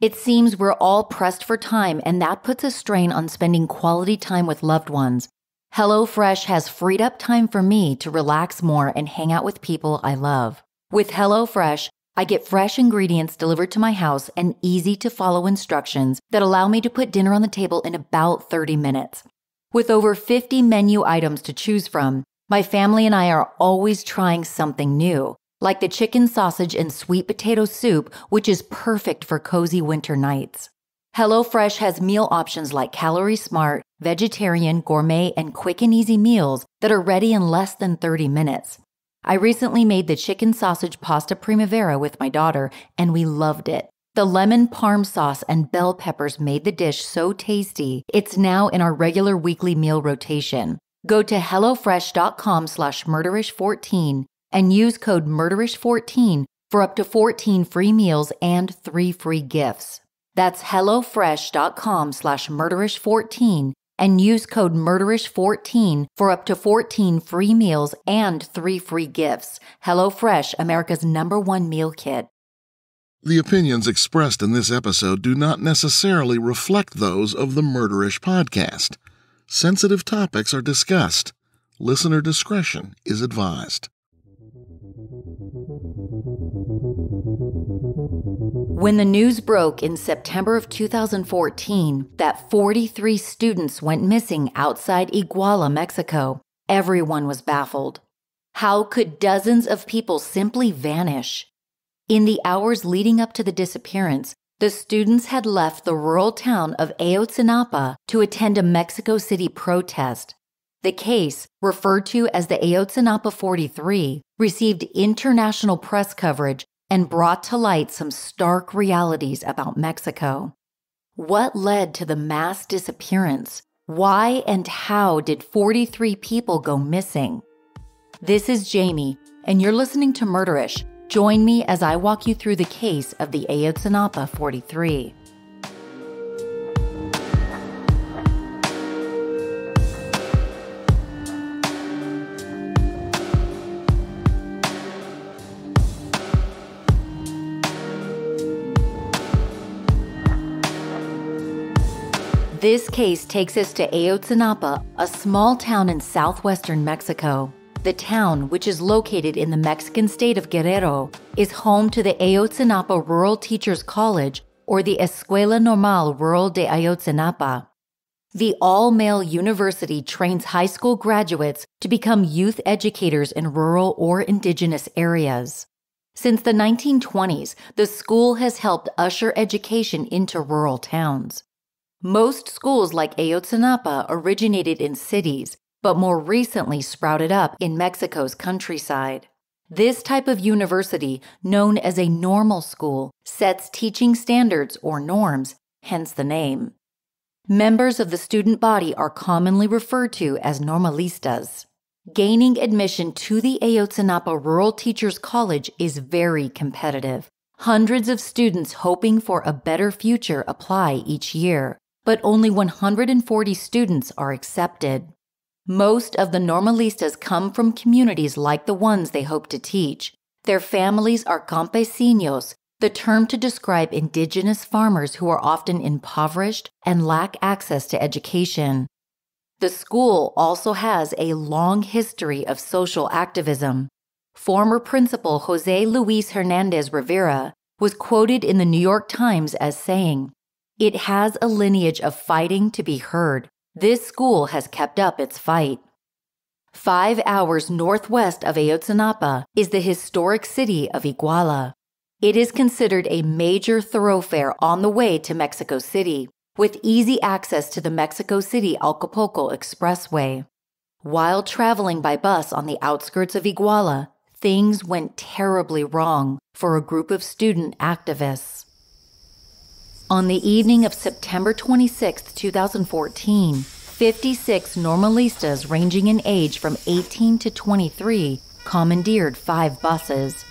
It seems we're all pressed for time, and that puts a strain on spending quality time with loved ones. HelloFresh has freed up time for me to relax more and hang out with people I love. With HelloFresh, I get fresh ingredients delivered to my house and easy-to-follow instructions that allow me to put dinner on the table in about 30 minutes. With over 50 menu items to choose from, my family and I are always trying something new, like the chicken sausage and sweet potato soup, which is perfect for cozy winter nights. HelloFresh has meal options like Calorie Smart, vegetarian, gourmet, and quick and easy meals that are ready in less than 30 minutes. I recently made the chicken sausage pasta primavera with my daughter, and we loved it. The lemon parm sauce and bell peppers made the dish so tasty, it's now in our regular weekly meal rotation. Go to hellofresh.com/murderish14 and use code murderish14 for up to 14 free meals and 3 free gifts. That's hellofresh.com/murderish14 and use code murderish14 for up to 14 free meals and 3 free gifts. HelloFresh, America's #1 meal kit. The opinions expressed in this episode do not necessarily reflect those of the Murderish podcast. Sensitive topics are discussed. Listener discretion is advised. When the news broke in September of 2014 that 43 students went missing outside Iguala, Mexico, everyone was baffled. How could dozens of people simply vanish? In the hours leading up to the disappearance, the students had left the rural town of Ayotzinapa to attend a Mexico City protest. The case, referred to as the Ayotzinapa 43, received international press coverage and brought to light some stark realities about Mexico. What led to the mass disappearance? Why and how did 43 people go missing? This is Jamie, and you're listening to Murderish. Join me as I walk you through the case of the Ayotzinapa 43. This case takes us to Ayotzinapa, a small town in southwestern Mexico. The town, which is located in the Mexican state of Guerrero, is home to the Ayotzinapa Rural Teachers College, or the Escuela Normal Rural de Ayotzinapa. The all-male university trains high school graduates to become youth educators in rural or indigenous areas. Since the 1920s, the school has helped usher education into rural towns. Most schools like Ayotzinapa originated in cities, but more recently sprouted up in Mexico's countryside. This type of university, known as a normal school, sets teaching standards or norms, hence the name. Members of the student body are commonly referred to as normalistas. Gaining admission to the Ayotzinapa Rural Teachers College is very competitive. Hundreds of students hoping for a better future apply each year, but only 140 students are accepted. Most of the normalistas come from communities like the ones they hope to teach. Their families are campesinos, the term to describe indigenous farmers who are often impoverished and lack access to education. The school also has a long history of social activism. Former principal Jose Luis Hernandez Rivera was quoted in the New York Times as saying, "It has a lineage of fighting to be heard. This school has kept up its fight." 5 hours northwest of Ayotzinapa is the historic city of Iguala. It is considered a major thoroughfare on the way to Mexico City, with easy access to the Mexico City-Acapulco Expressway. While traveling by bus on the outskirts of Iguala, things went terribly wrong for a group of student activists. On the evening of September 26, 2014, 56 normalistas ranging in age from 18 to 23 commandeered 5 buses.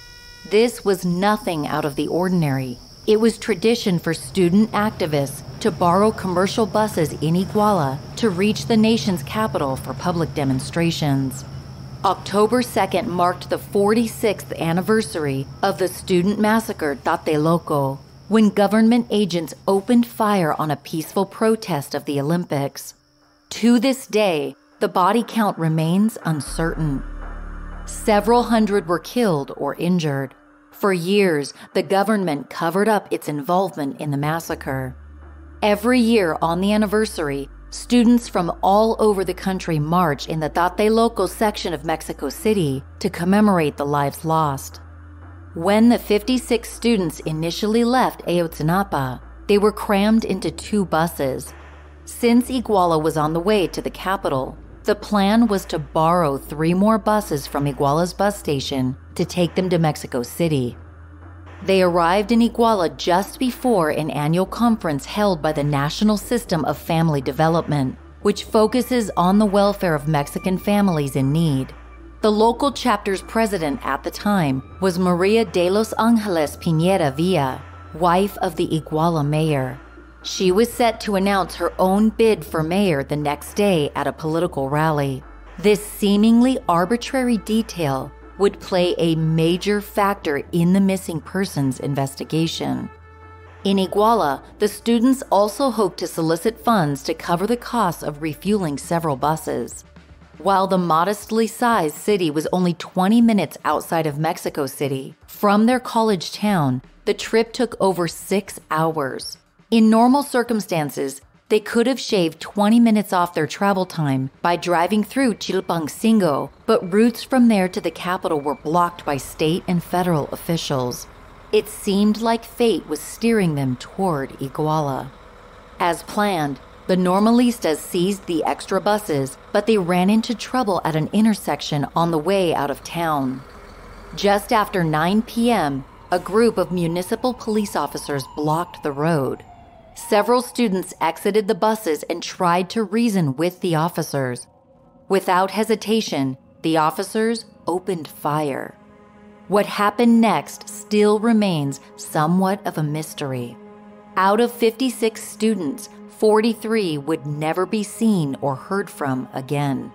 This was nothing out of the ordinary. It was tradition for student activists to borrow commercial buses in Iguala to reach the nation's capital for public demonstrations. October 2nd marked the 46th anniversary of the student massacre Tlatelolco, when government agents opened fire on a peaceful protest of the Olympics. To this day, the body count remains uncertain. Several hundred were killed or injured. For years, the government covered up its involvement in the massacre. Every year on the anniversary, students from all over the country march in the Tlatelolco section of Mexico City to commemorate the lives lost. When the 56 students initially left Ayotzinapa, they were crammed into 2 buses. Since Iguala was on the way to the capital, the plan was to borrow 3 more buses from Iguala's bus station to take them to Mexico City. They arrived in Iguala just before an annual conference held by the National System of Family Development, which focuses on the welfare of Mexican families in need. The local chapter's president at the time was Maria de los Angeles Piñera Villa, wife of the Iguala mayor. She was set to announce her own bid for mayor the next day at a political rally. This seemingly arbitrary detail would play a major factor in the missing persons investigation. In Iguala, the students also hoped to solicit funds to cover the costs of refueling several buses. While the modestly sized city was only 20 minutes outside of Mexico City, from their college town, the trip took over 6 hours. In normal circumstances, they could have shaved 20 minutes off their travel time by driving through Chilpancingo, but routes from there to the capital were blocked by state and federal officials. It seemed like fate was steering them toward Iguala. As planned, the Normalistas seized the extra buses, but they ran into trouble at an intersection on the way out of town. Just after 9 p.m., a group of municipal police officers blocked the road. Several students exited the buses and tried to reason with the officers. Without hesitation, the officers opened fire. What happened next still remains somewhat of a mystery. Out of 56 students, 43 would never be seen or heard from again.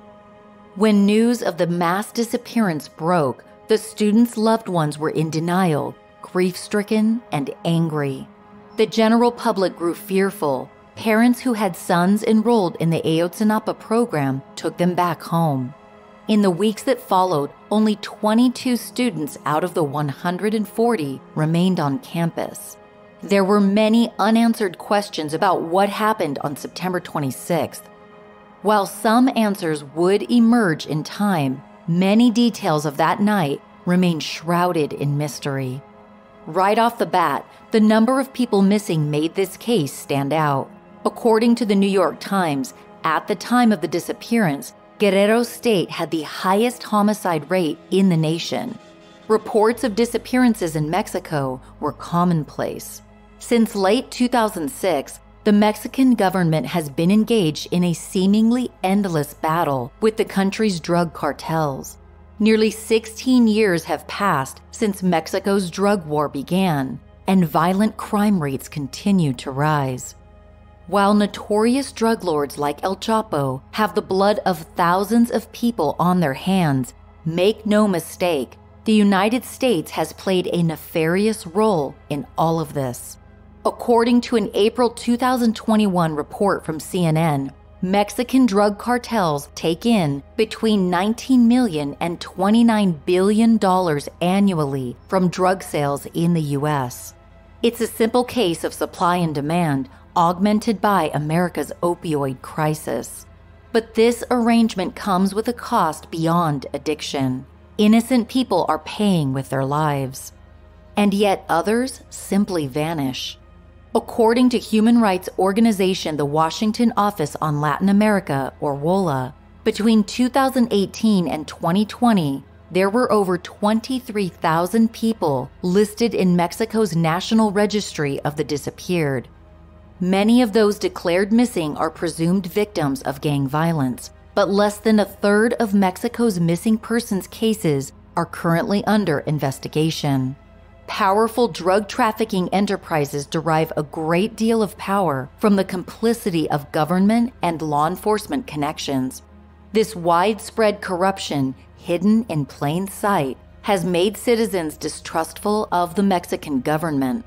When news of the mass disappearance broke, the students' loved ones were in denial, grief-stricken, and angry. The general public grew fearful. Parents who had sons enrolled in the Ayotzinapa program took them back home. In the weeks that followed, only 22 students out of the 140 remained on campus. There were many unanswered questions about what happened on September 26th. While some answers would emerge in time, many details of that night remain shrouded in mystery. Right off the bat, the number of people missing made this case stand out. According to the New York Times, at the time of the disappearance, Guerrero State had the highest homicide rate in the nation. Reports of disappearances in Mexico were commonplace. Since late 2006, the Mexican government has been engaged in a seemingly endless battle with the country's drug cartels. Nearly 16 years have passed since Mexico's drug war began, and violent crime rates continue to rise. While notorious drug lords like El Chapo have the blood of thousands of people on their hands, make no mistake, the United States has played a nefarious role in all of this. According to an April 2021 report from CNN, Mexican drug cartels take in between $19 million and $29 billion annually from drug sales in the U.S. It's a simple case of supply and demand augmented by America's opioid crisis. But this arrangement comes with a cost beyond addiction. Innocent people are paying with their lives. And yet others simply vanish. According to human rights organization the Washington Office on Latin America, or WOLA, between 2018 and 2020, there were over 23,000 people listed in Mexico's National Registry of the Disappeared. Many of those declared missing are presumed victims of gang violence, but less than a third of Mexico's missing persons cases are currently under investigation. Powerful drug trafficking enterprises derive a great deal of power from the complicity of government and law enforcement connections. This widespread corruption, hidden in plain sight, has made citizens distrustful of the Mexican government.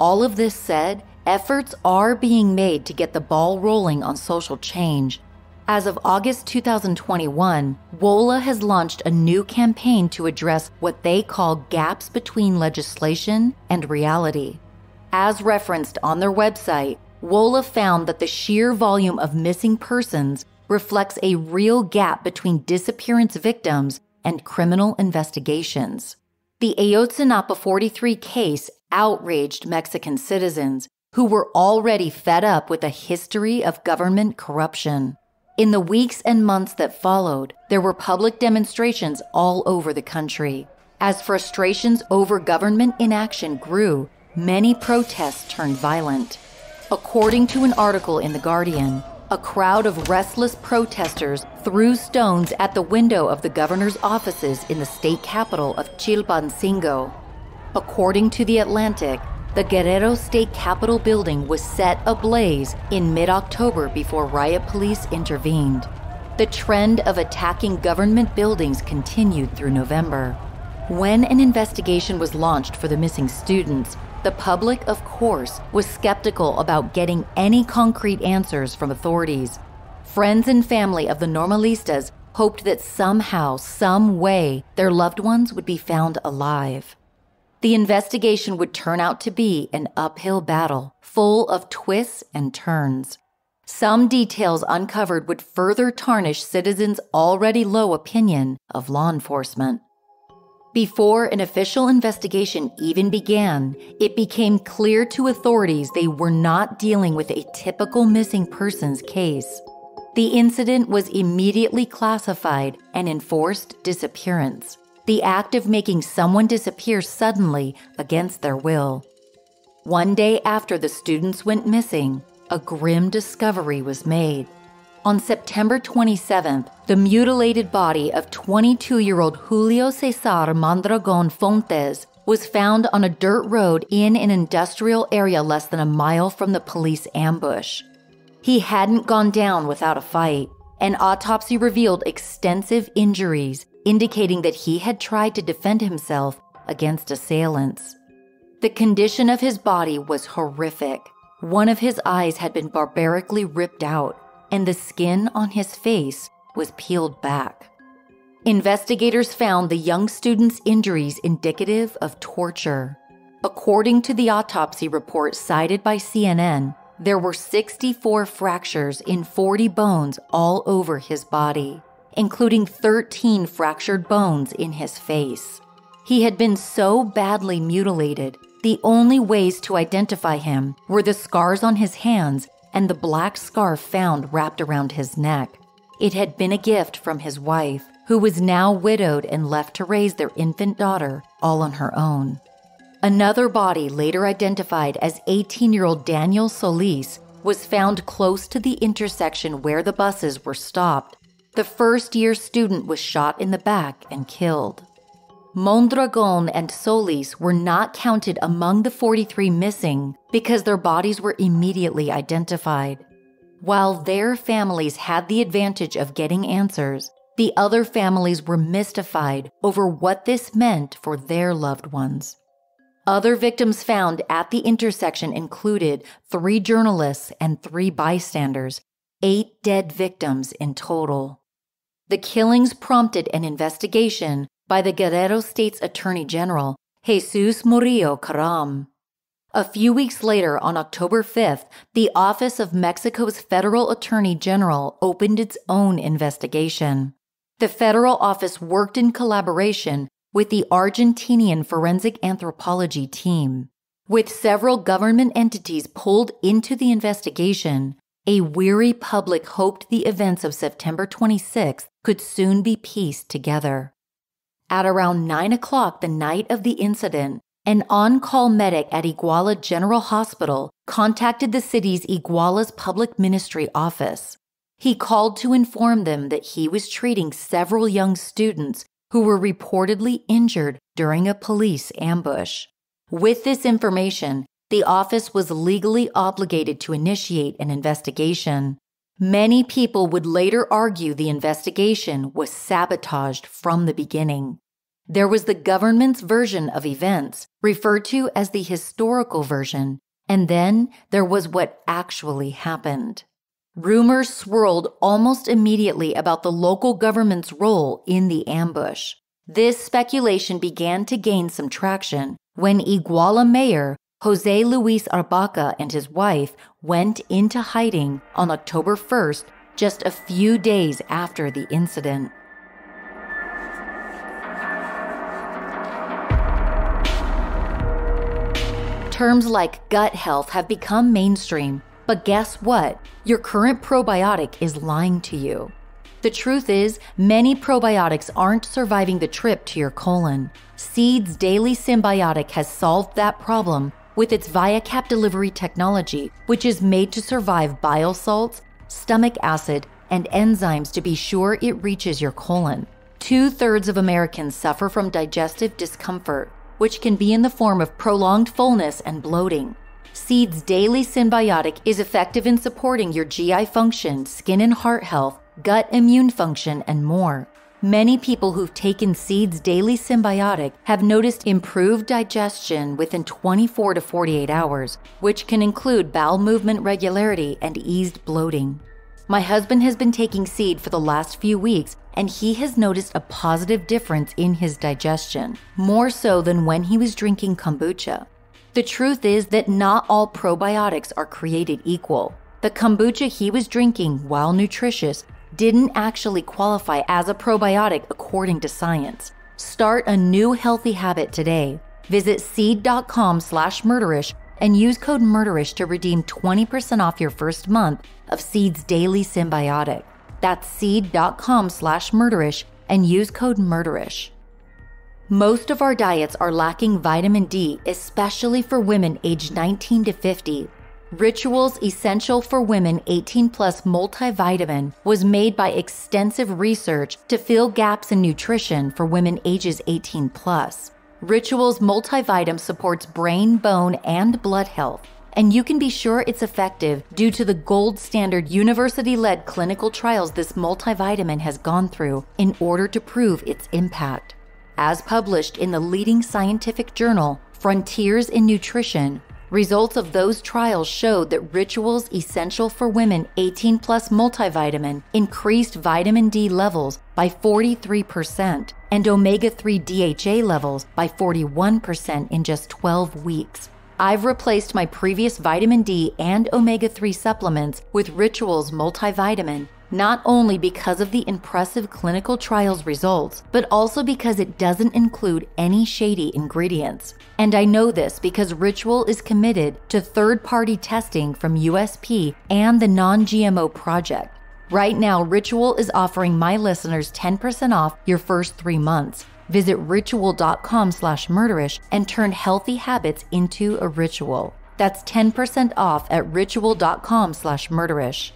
all of this said, efforts are being made to get the ball rolling on social change. As of August 2021, WOLA has launched a new campaign to address what they call gaps between legislation and reality. As referenced on their website, WOLA found that the sheer volume of missing persons reflects a real gap between disappearance victims and criminal investigations. The Ayotzinapa 43 case outraged Mexican citizens who were already fed up with a history of government corruption. In the weeks and months that followed, there were public demonstrations all over the country. As frustrations over government inaction grew, many protests turned violent. According to an article in The Guardian, a crowd of restless protesters threw stones at the window of the governor's offices in the state capital of Chilpancingo. According to The Atlantic, the Guerrero State Capitol building was set ablaze in mid-October before riot police intervened. The trend of attacking government buildings continued through November. When an investigation was launched for the missing students, the public, of course, was skeptical about getting any concrete answers from authorities. Friends and family of the Normalistas hoped that somehow, some way, their loved ones would be found alive. The investigation would turn out to be an uphill battle, full of twists and turns. Some details uncovered would further tarnish citizens' already low opinion of law enforcement. Before an official investigation even began, it became clear to authorities they were not dealing with a typical missing persons case. The incident was immediately classified an enforced disappearance, the act of making someone disappear suddenly against their will. One day after the students went missing, a grim discovery was made. On September 27th, the mutilated body of 22-year-old Julio Cesar Mondragon Fontes was found on a dirt road in an industrial area less than a mile from the police ambush. He hadn't gone down without a fight. An autopsy revealed extensive injuries, indicating that he had tried to defend himself against assailants. The condition of his body was horrific. One of his eyes had been barbarically ripped out, and the skin on his face was peeled back. Investigators found the young student's injuries indicative of torture. According to the autopsy report cited by CNN, there were 64 fractures in 40 bones all over his body, including 13 fractured bones in his face. He had been so badly mutilated, the only ways to identify him were the scars on his hands and the black scarf found wrapped around his neck. It had been a gift from his wife, who was now widowed and left to raise their infant daughter all on her own. Another body, later identified as 18-year-old Daniel Solis, was found close to the intersection where the buses were stopped. The first-year student was shot in the back and killed. Mondragon and Solis were not counted among the 43 missing because their bodies were immediately identified. While their families had the advantage of getting answers, the other families were mystified over what this meant for their loved ones. Other victims found at the intersection included 3 journalists and 3 bystanders, 8 dead victims in total. The killings prompted an investigation by the Guerrero State's Attorney General, Jesus Murillo Caram. A few weeks later, on October 5th, the Office of Mexico's Federal Attorney General opened its own investigation. The federal office worked in collaboration with the Argentinian forensic anthropology team. With several government entities pulled into the investigation, a weary public hoped the events of September 26th could soon be pieced together. At around 9 o'clock the night of the incident, an on-call medic at Iguala General Hospital contacted the city's Iguala's public ministry office. He called to inform them that he was treating several young students who were reportedly injured during a police ambush. With this information, the office was legally obligated to initiate an investigation. Many people would later argue the investigation was sabotaged from the beginning. There was the government's version of events, referred to as the historical version, and then there was what actually happened. Rumors swirled almost immediately about the local government's role in the ambush. This speculation began to gain some traction when Iguala Mayor Jose Luis Arbaca and his wife went into hiding on October 1st, just a few days after the incident. Terms like gut health have become mainstream, but guess what? Your current probiotic is lying to you. The truth is, many probiotics aren't surviving the trip to your colon. Seed's Daily Synbiotic has solved that problem with its ViaCap delivery technology, which is made to survive bile salts, stomach acid, and enzymes to be sure it reaches your colon. 2/3 of Americans suffer from digestive discomfort, which can be in the form of prolonged fullness and bloating. Seed's Daily Synbiotic is effective in supporting your GI function, skin and heart health, gut immune function, and more. Many people who've taken Seed's Daily Synbiotic have noticed improved digestion within 24 to 48 hours, which can include bowel movement regularity and eased bloating. My husband has been taking Seed for the last few weeks, and he has noticed a positive difference in his digestion, more so than when he was drinking kombucha. The truth is that not all probiotics are created equal. The kombucha he was drinking, while nutritious, didn't actually qualify as a probiotic according to science. Start a new healthy habit today. Visit seed.com/murderish and use code MURDERISH to redeem 20% off your first month of Seed's Daily Synbiotic. That's seed.com/murderish and use code MURDERISH. Most of our diets are lacking vitamin D, especially for women aged 19 to 50. Ritual's Essential for Women 18 Plus Multivitamin was made by extensive research to fill gaps in nutrition for women ages 18 plus. Ritual's Multivitamin supports brain, bone, and blood health, and you can be sure it's effective due to the gold standard university-led clinical trials this multivitamin has gone through in order to prove its impact. As published in the leading scientific journal, Frontiers in Nutrition, results of those trials showed that Ritual's Essential for Women 18 Plus Multivitamin increased vitamin D levels by 43% and omega-3 DHA levels by 41% in just 12 weeks. I've replaced my previous vitamin D and omega-3 supplements with Ritual's multivitamin, not only because of the impressive clinical trials results, but also because it doesn't include any shady ingredients. And I know this because Ritual is committed to third-party testing from USP and the Non-GMO Project. Right now, Ritual is offering my listeners 10% off your first 3 months. Visit ritual.com/murderish and turn healthy habits into a ritual. That's 10% off at ritual.com/murderish.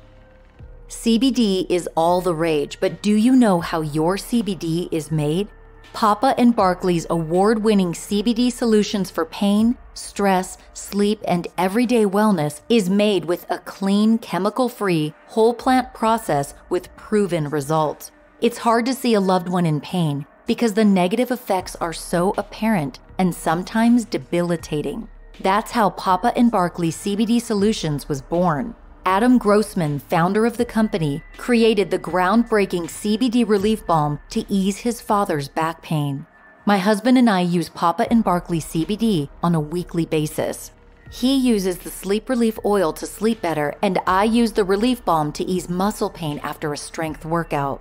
CBD is all the rage, but do you know how your CBD is made? Papa and Barkley's award-winning CBD solutions for pain, stress, sleep, and everyday wellness is made with a clean, chemical-free, whole plant process with proven results. It's hard to see a loved one in pain because the negative effects are so apparent and sometimes debilitating. That's how Papa and Barkley CBD Solutions was born. Adam Grossman, founder of the company, created the groundbreaking CBD relief balm to ease his father's back pain. My husband and I use Papa and Barkley CBD on a weekly basis. He uses the sleep relief oil to sleep better, and I use the relief balm to ease muscle pain after a strength workout.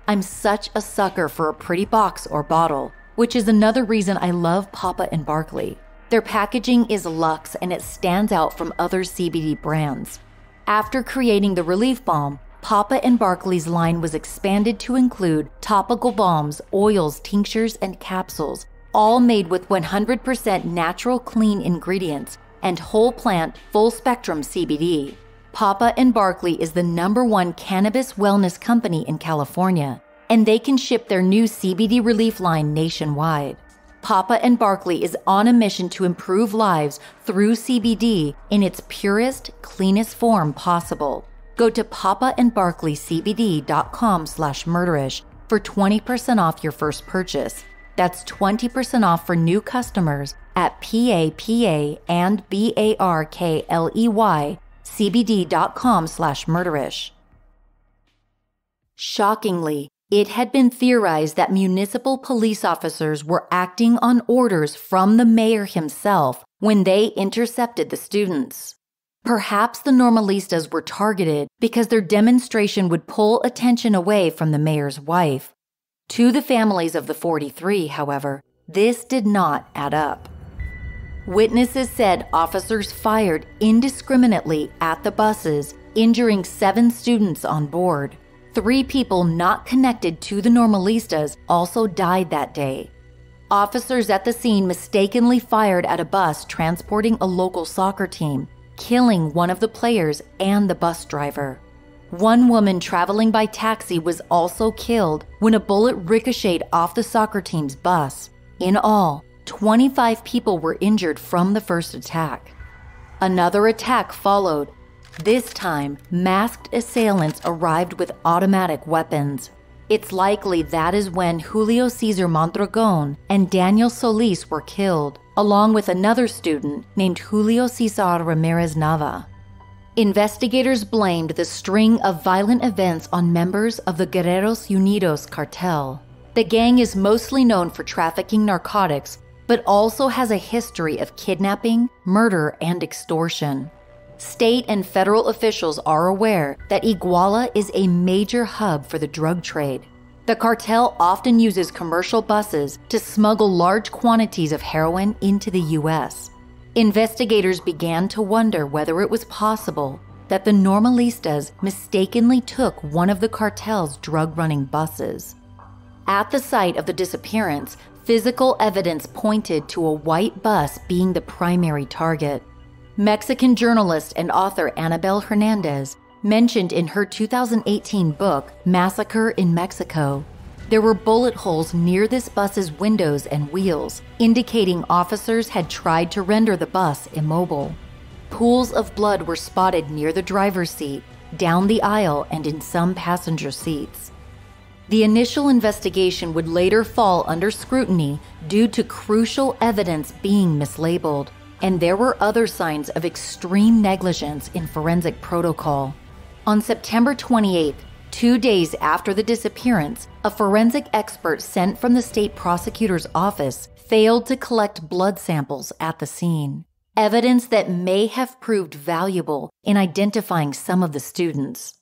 I'm such a sucker for a pretty box or bottle, which is another reason I love Papa and Barkley. Their packaging is luxe and it stands out from other CBD brands. After creating the relief balm, Papa and Barkley's line was expanded to include topical balms, oils, tinctures, and capsules, all made with 100% natural clean ingredients and whole plant, full spectrum CBD. Papa and Barkley is the #1 cannabis wellness company in California, and they can ship their new CBD relief line nationwide. Papa and Barkley is on a mission to improve lives through CBD in its purest, cleanest form possible. Go to papaandbarkleycbd.com/murderish for 20% off your first purchase. That's 20% off for new customers at PAPA and BARKLEY CBD.com/murderish. Shockingly, it had been theorized that municipal police officers were acting on orders from the mayor himself when they intercepted the students. Perhaps the normalistas were targeted because their demonstration would pull attention away from the mayor's wife. To the families of the 43, however, this did not add up. Witnesses said officers fired indiscriminately at the buses, injuring 7 students on board. 3 people not connected to the normalistas also died that day. Officers at the scene mistakenly fired at a bus transporting a local soccer team, killing one of the players and the bus driver. One woman traveling by taxi was also killed when a bullet ricocheted off the soccer team's bus. In all, 25 people were injured from the first attack. Another attack followed. This time, masked assailants arrived with automatic weapons. It's likely that is when Julio Cesar Mondragon and Daniel Solis were killed, along with another student named Julio Cesar Ramirez Nava. Investigators blamed the string of violent events on members of the Guerreros Unidos cartel. The gang is mostly known for trafficking narcotics, but also has a history of kidnapping, murder, and extortion. State and federal officials are aware that Iguala is a major hub for the drug trade. The cartel often uses commercial buses to smuggle large quantities of heroin into the U.S. Investigators began to wonder whether it was possible that the normalistas mistakenly took one of the cartel's drug-running buses. At the site of the disappearance, physical evidence pointed to a white bus being the primary target. Mexican journalist and author Anabel Hernandez mentioned in her 2018 book, Massacre in Mexico, there were bullet holes near this bus's windows and wheels, indicating officers had tried to render the bus immobile. Pools of blood were spotted near the driver's seat, down the aisle, and in some passenger seats. The initial investigation would later fall under scrutiny due to crucial evidence being mislabeled, and there were other signs of extreme negligence in forensic protocol. On September 28th, 2 days after the disappearance, a forensic expert sent from the state prosecutor's office failed to collect blood samples at the scene, evidence that may have proved valuable in identifying some of the students.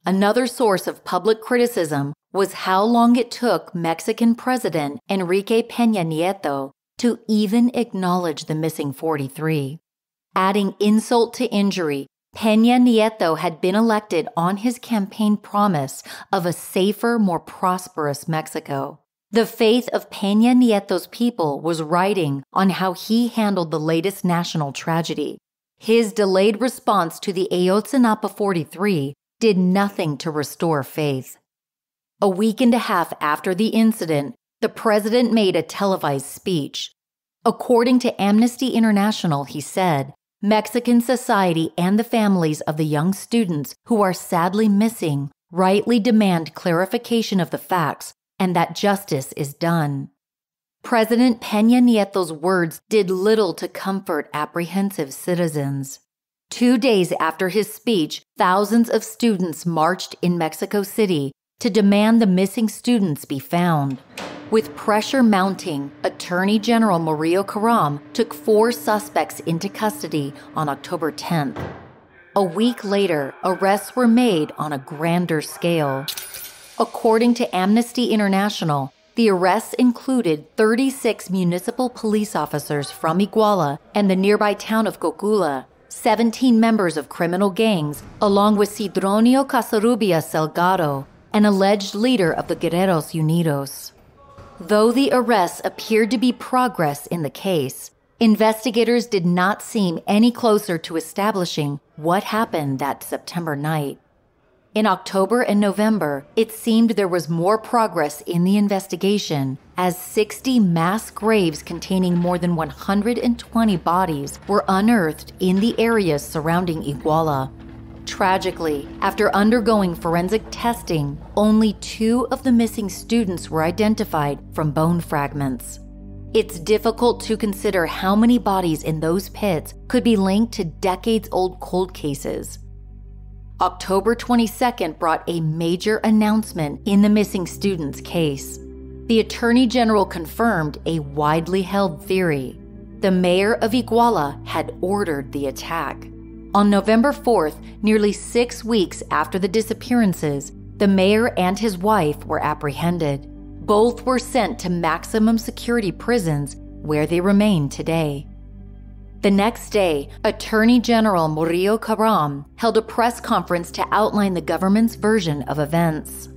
Another source of public criticism was how long it took Mexican President Enrique Peña Nieto to even acknowledge the missing 43. Adding insult to injury, Peña Nieto had been elected on his campaign promise of a safer, more prosperous Mexico. The faith of Peña Nieto's people was riding on how he handled the latest national tragedy. His delayed response to the Ayotzinapa 43 did nothing to restore faith. A week and a half after the incident, the president made a televised speech. According to Amnesty International, he said, Mexican society and the families of the young students who are sadly missing rightly demand clarification of the facts and that justice is done. President Peña Nieto's words did little to comfort apprehensive citizens. 2 days after his speech, thousands of students marched in Mexico City to demand the missing students be found. With pressure mounting, Attorney General Murillo Karam took 4 suspects into custody on October 10th. A week later, arrests were made on a grander scale. According to Amnesty International, the arrests included 36 municipal police officers from Iguala and the nearby town of Cocula, 17 members of criminal gangs, along with Sidronio Casarrubias Salgado, an alleged leader of the Guerreros Unidos. Though the arrests appeared to be progress in the case, investigators did not seem any closer to establishing what happened that September night. In October and November, it seemed there was more progress in the investigation as 60 mass graves containing more than 120 bodies were unearthed in the areas surrounding Iguala. Tragically, after undergoing forensic testing, only 2 of the missing students were identified from bone fragments. It's difficult to consider how many bodies in those pits could be linked to decades-old cold cases. October 22nd brought a major announcement in the missing students' case. The Attorney General confirmed a widely held theory. The mayor of Iguala had ordered the attack. On November 4th, nearly 6 weeks after the disappearances, the mayor and his wife were apprehended. Both were sent to maximum security prisons where they remain today. The next day, Attorney General Murillo Karam held a press conference to outline the government's version of events.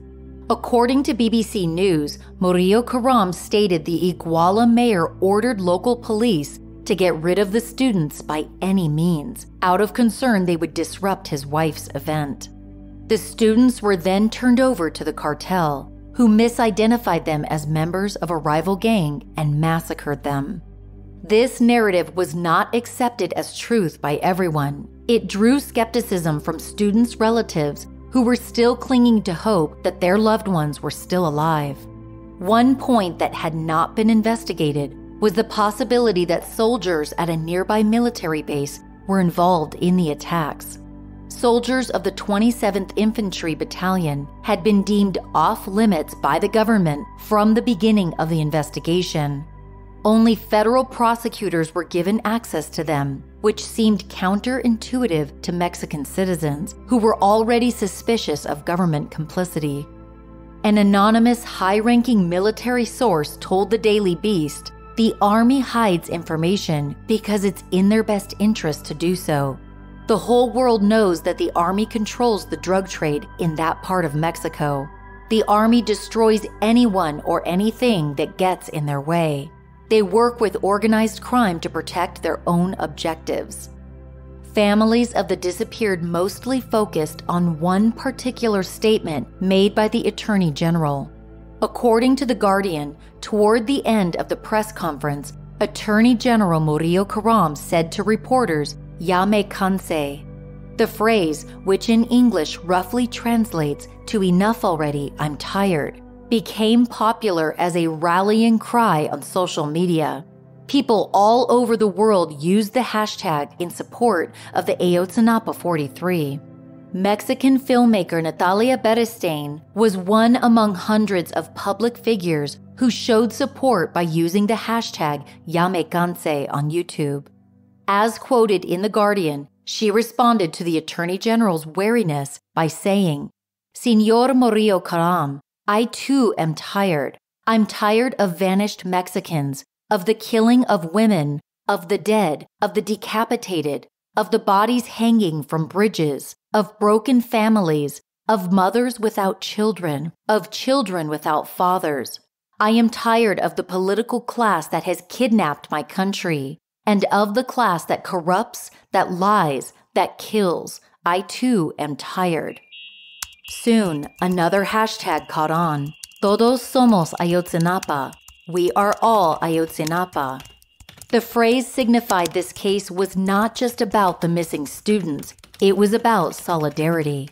According to BBC News, Murillo Karam stated the Iguala mayor ordered local police to get rid of the students by any means, out of concern they would disrupt his wife's event. The students were then turned over to the cartel, who misidentified them as members of a rival gang and massacred them. This narrative was not accepted as truth by everyone. It drew skepticism from students' relatives who were still clinging to hope that their loved ones were still alive. One point that had not been investigated was the possibility that soldiers at a nearby military base were involved in the attacks. Soldiers of the 27th Infantry Battalion had been deemed off-limits by the government from the beginning of the investigation. Only federal prosecutors were given access to them, which seemed counterintuitive to Mexican citizens who were already suspicious of government complicity. An anonymous high-ranking military source told the Daily Beast, "The Army hides information because it's in their best interest to do so. The whole world knows that the Army controls the drug trade in that part of Mexico. The Army destroys anyone or anything that gets in their way. They work with organized crime to protect their own objectives." Families of the disappeared mostly focused on one particular statement made by the Attorney General. According to The Guardian, toward the end of the press conference, Attorney General Murillo Karam said to reporters, "Ya me cansé." The phrase, which in English roughly translates to "enough already, I'm tired," became popular as a rallying cry on social media. People all over the world used the hashtag in support of the Ayotzinapa 43. Mexican filmmaker Natalia Beristain was one among hundreds of public figures who showed support by using the hashtag Ya me cansé on YouTube. As quoted in The Guardian, she responded to the Attorney General's wariness by saying, "Señor Murillo Karam, I too am tired. I'm tired of vanished Mexicans, of the killing of women, of the dead, of the decapitated, of the bodies hanging from bridges, of broken families, of mothers without children, of children without fathers. I am tired of the political class that has kidnapped my country, and of the class that corrupts, that lies, that kills. I too am tired." Soon, another hashtag caught on. Todos somos Ayotzinapa. We are all Ayotzinapa. The phrase signified this case was not just about the missing students, it was about solidarity.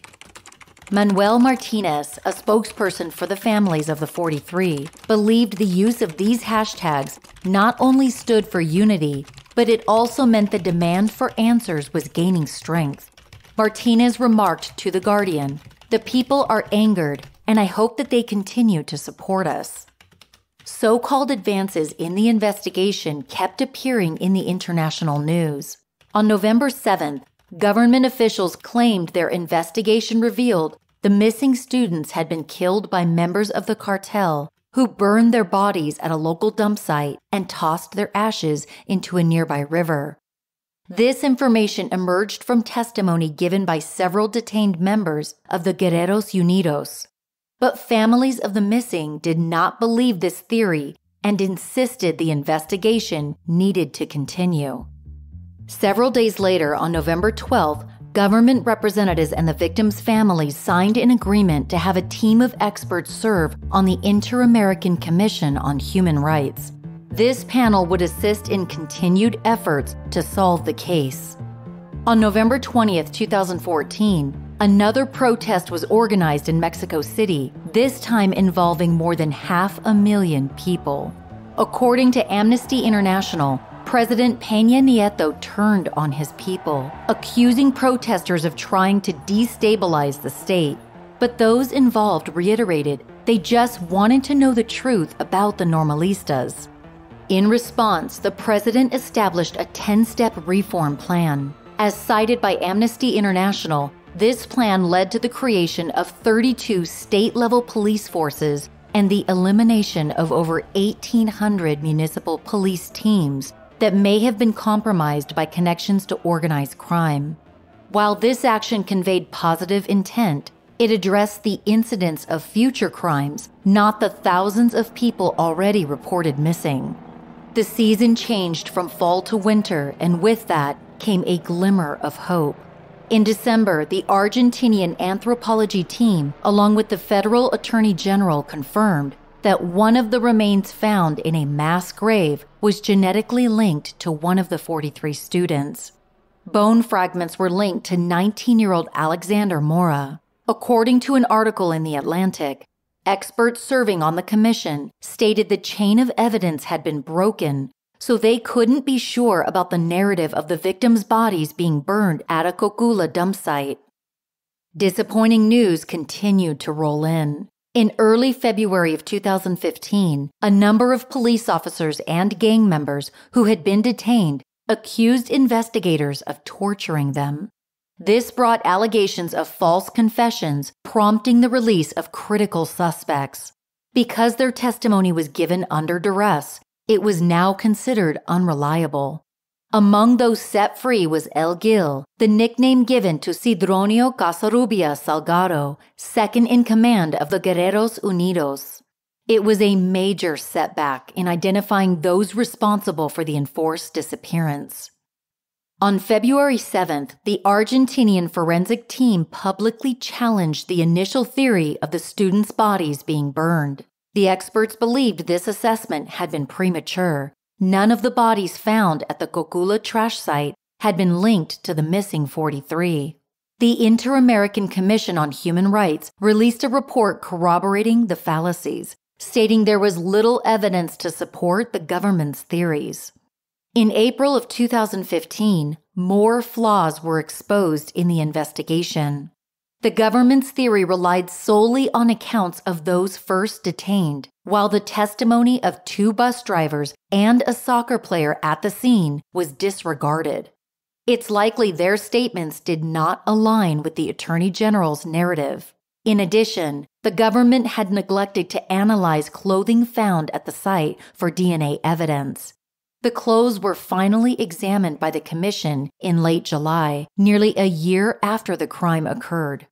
Manuel Martinez, a spokesperson for the families of the 43, believed the use of these hashtags not only stood for unity, but it also meant the demand for answers was gaining strength. Martinez remarked to The Guardian, "The people are angered, and I hope that they continue to support us." So-called advances in the investigation kept appearing in the international news. On November 7th, government officials claimed their investigation revealed the missing students had been killed by members of the cartel who burned their bodies at a local dump site and tossed their ashes into a nearby river. This information emerged from testimony given by several detained members of the Guerreros Unidos. But families of the missing did not believe this theory and insisted the investigation needed to continue. Several days later, on November 12th, government representatives and the victims' families signed an agreement to have a team of experts serve on the Inter-American Commission on Human Rights. This panel would assist in continued efforts to solve the case. On November 20th, 2014, another protest was organized in Mexico City, this time involving more than 500,000 people. According to Amnesty International, President Peña Nieto turned on his people, accusing protesters of trying to destabilize the state. But those involved reiterated they just wanted to know the truth about the normalistas. In response, the president established a 10-step reform plan. As cited by Amnesty International, this plan led to the creation of 32 state-level police forces and the elimination of over 1,800 municipal police teams that may have been compromised by connections to organized crime. While this action conveyed positive intent, it addressed the incidence of future crimes, not the thousands of people already reported missing. The season changed from fall to winter, and with that came a glimmer of hope. In December, the Argentinian anthropology team, along with the federal attorney general, confirmed that one of the remains found in a mass grave was genetically linked to one of the 43 students. Bone fragments were linked to 19-year-old Alexander Mora. According to an article in The Atlantic, experts serving on the commission stated the chain of evidence had been broken, so they couldn't be sure about the narrative of the victims' bodies being burned at a Cocula dump site. Disappointing news continued to roll in. In early February of 2015, a number of police officers and gang members who had been detained accused investigators of torturing them. This brought allegations of false confessions, prompting the release of critical suspects. Because their testimony was given under duress, it was now considered unreliable. Among those set free was El Gil, the nickname given to Sidronio Casarrubia Salgado, second in command of the Guerreros Unidos. It was a major setback in identifying those responsible for the enforced disappearance. On February 7th, the Argentinian forensic team publicly challenged the initial theory of the students' bodies being burned. The experts believed this assessment had been premature. None of the bodies found at the Cocula trash site had been linked to the missing 43. The Inter-American Commission on Human Rights released a report corroborating the fallacies, stating there was little evidence to support the government's theories. In April of 2015, more flaws were exposed in the investigation. The government's theory relied solely on accounts of those first detained, while the testimony of 2 bus drivers and a soccer player at the scene was disregarded. It's likely their statements did not align with the Attorney General's narrative. In addition, the government had neglected to analyze clothing found at the site for DNA evidence. The clothes were finally examined by the commission in late July, nearly a year after the crime occurred.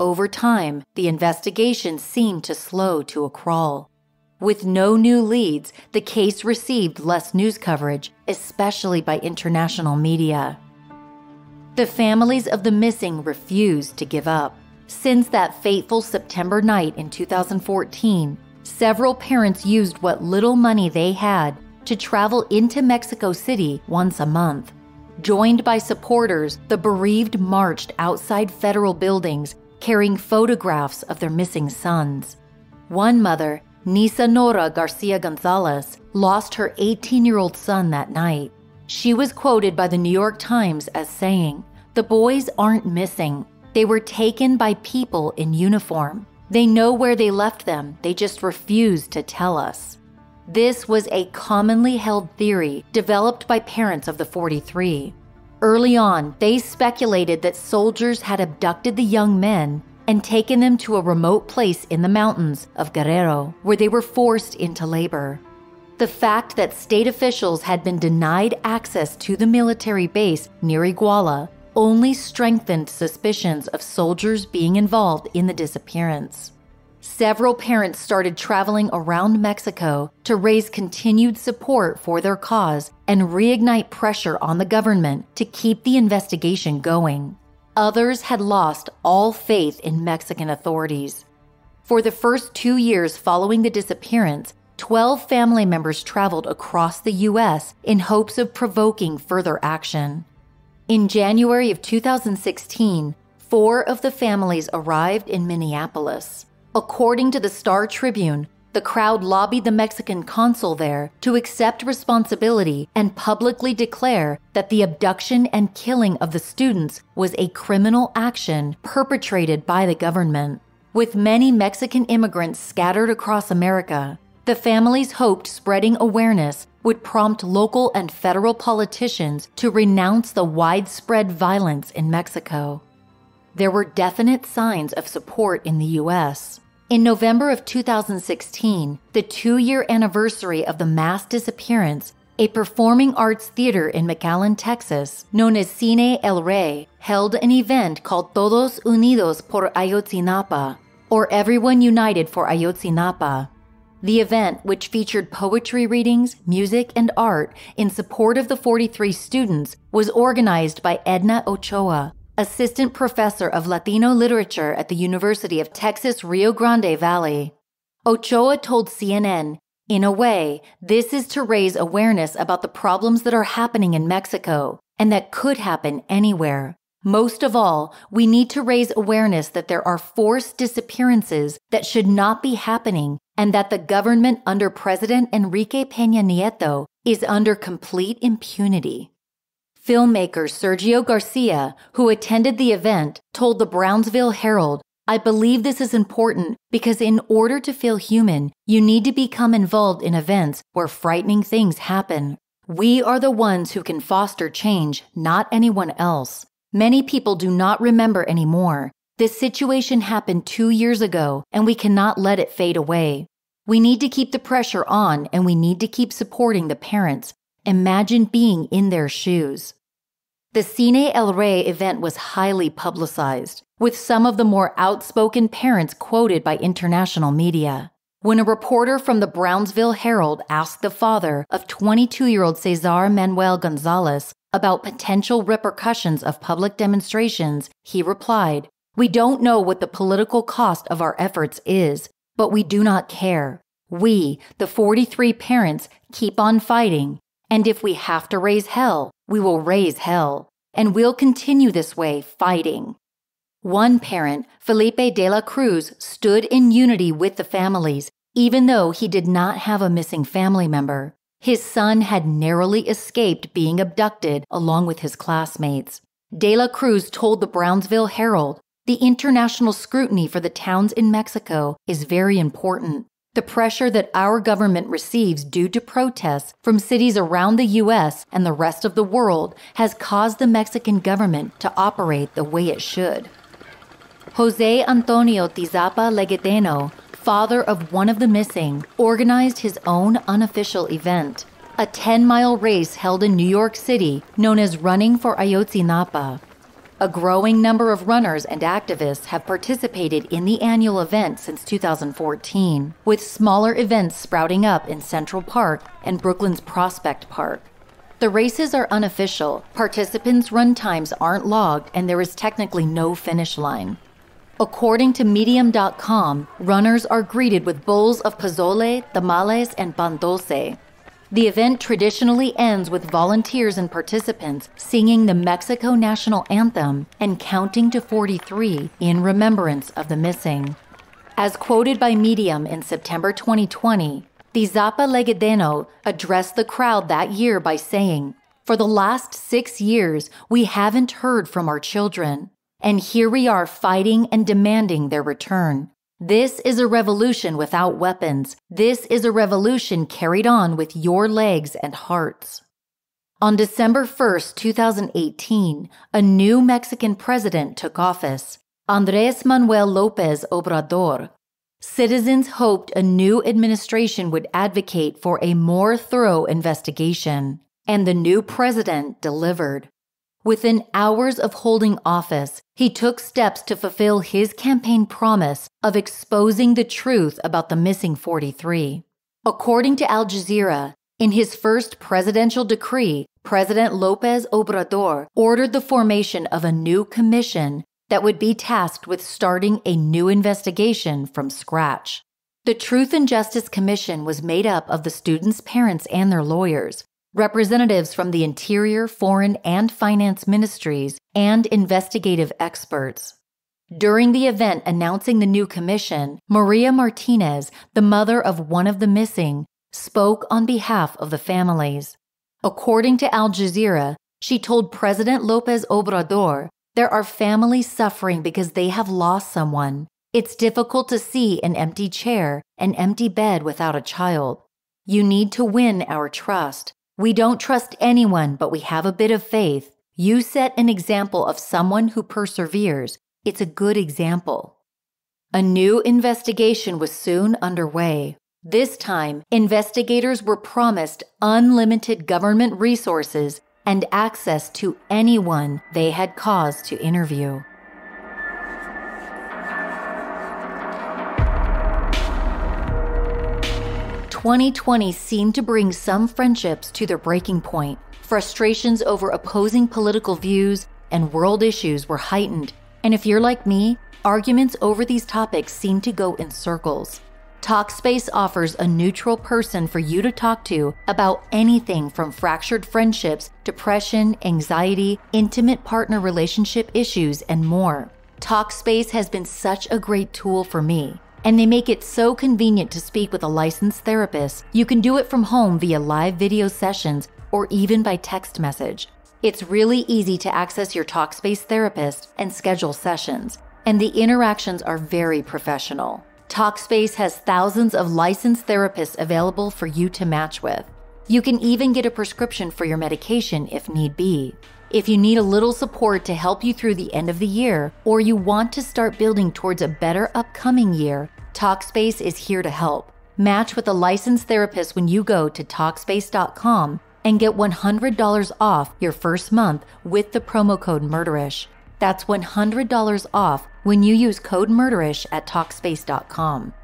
Over time, the investigation seemed to slow to a crawl. With no new leads, the case received less news coverage, especially by international media. The families of the missing refused to give up. Since that fateful September night in 2014, several parents used what little money they had to travel into Mexico City once a month. Joined by supporters, the bereaved marched outside federal buildings, carrying photographs of their missing sons. One mother, Nisa Nora Garcia Gonzalez, lost her 18-year-old son that night. She was quoted by the New York Times as saying, "The boys aren't missing. They were taken by people in uniform. They know where they left them. They just refuse to tell us." This was a commonly held theory developed by parents of the 43. Early on, they speculated that soldiers had abducted the young men and taken them to a remote place in the mountains of Guerrero, where they were forced into labor. The fact that state officials had been denied access to the military base near Iguala only strengthened suspicions of soldiers being involved in the disappearance. Several parents started traveling around Mexico to raise continued support for their cause and reignite pressure on the government to keep the investigation going. Others had lost all faith in Mexican authorities. For the first 2 years following the disappearance, 12 family members traveled across the U.S. in hopes of provoking further action. In January of 2016, 4 of the families arrived in Minneapolis. According to the Star Tribune, the crowd lobbied the Mexican consul there to accept responsibility and publicly declare that the abduction and killing of the students was a criminal action perpetrated by the government. With many Mexican immigrants scattered across America, the families hoped spreading awareness would prompt local and federal politicians to renounce the widespread violence in Mexico. There were definite signs of support in the U.S. In November of 2016, the 2-year anniversary of the mass disappearance, a performing arts theater in McAllen, Texas, known as Cine El Rey, held an event called Todos Unidos por Ayotzinapa, or Everyone United for Ayotzinapa. The event, which featured poetry readings, music, and art in support of the 43 students, was organized by Edna Ochoa, assistant professor of Latino literature at the University of Texas Rio Grande Valley. Ochoa told CNN, "In a way, this is to raise awareness about the problems that are happening in Mexico and that could happen anywhere. Most of all, we need to raise awareness that there are forced disappearances that should not be happening and that the government under President Enrique Peña Nieto is under complete impunity." Filmmaker Sergio Garcia, who attended the event, told the Brownsville Herald, "I believe this is important because in order to feel human, you need to become involved in events where frightening things happen. We are the ones who can foster change, not anyone else. Many people do not remember anymore. This situation happened 2 years ago, and we cannot let it fade away. We need to keep the pressure on, and we need to keep supporting the parents. Imagine being in their shoes." The Cine El Rey event was highly publicized, with some of the more outspoken parents quoted by international media. When a reporter from the Brownsville Herald asked the father of 22-year-old Cesar Manuel Gonzalez about potential repercussions of public demonstrations, he replied, "We don't know what the political cost of our efforts is, but we do not care. We, the 43 parents, keep on fighting. And if we have to raise hell, we will raise hell. And we'll continue this way, fighting." One parent, Felipe de la Cruz, stood in unity with the families, even though he did not have a missing family member. His son had narrowly escaped being abducted along with his classmates. De la Cruz told the Brownsville Herald, "The international scrutiny for the towns in Mexico is very important. The pressure that our government receives due to protests from cities around the U.S. and the rest of the world has caused the Mexican government to operate the way it should." Jose Antonio Tizapa Leguedeno, father of one of the missing, organized his own unofficial event, a 10-mile race held in New York City known as Running for Ayotzinapa. A growing number of runners and activists have participated in the annual event since 2014, with smaller events sprouting up in Central Park and Brooklyn's Prospect Park. The races are unofficial, participants' run times aren't logged, and there is technically no finish line. According to Medium.com, runners are greeted with bowls of pozole, tamales, and pan dulce. The event traditionally ends with volunteers and participants singing the Mexico national anthem and counting to 43 in remembrance of the missing. As quoted by Medium in September 2020, Tizapa Leguedeno addressed the crowd that year by saying, "For the last 6 years, we haven't heard from our children, and here we are fighting and demanding their return. This is a revolution without weapons. This is a revolution carried on with your legs and hearts." On December 1st, 2018, a new Mexican president took office, Andrés Manuel López Obrador. Citizens hoped a new administration would advocate for a more thorough investigation, and the new president delivered. Within hours of holding office, he took steps to fulfill his campaign promise of exposing the truth about the missing 43. According to Al Jazeera, in his first presidential decree, President López Obrador ordered the formation of a new commission that would be tasked with starting a new investigation from scratch. The Truth and Justice Commission was made up of the students' parents and their lawyers. representatives from the Interior, Foreign, and Finance Ministries, and investigative experts. During the event announcing the new commission, Maria Martinez, the mother of one of the missing, spoke on behalf of the families. According to Al Jazeera, she told President López Obrador, "There are families suffering because they have lost someone. It's difficult to see an empty chair, an empty bed without a child. You need to win our trust. We don't trust anyone, but we have a bit of faith. You set an example of someone who perseveres. It's a good example." A new investigation was soon underway. This time, investigators were promised unlimited government resources and access to anyone they had cause to interview. "2020 seemed to bring some friendships to their breaking point. Frustrations over opposing political views and world issues were heightened, and if you're like me, arguments over these topics seem to go in circles. Talkspace offers a neutral person for you to talk to about anything from fractured friendships, depression, anxiety, intimate partner relationship issues, and more. Talkspace has been such a great tool for me, and they make it so convenient to speak with a licensed therapist. You can do it from home via live video sessions or even by text message. It's really easy to access your Talkspace therapist and schedule sessions, and the interactions are very professional. Talkspace has thousands of licensed therapists available for you to match with. You can even get a prescription for your medication if need be. If you need a little support to help you through the end of the year, or you want to start building towards a better upcoming year, Talkspace is here to help. Match with a licensed therapist when you go to Talkspace.com and get $100 off your first month with the promo code MURDERISH. That's $100 off when you use code MURDERISH at Talkspace.com.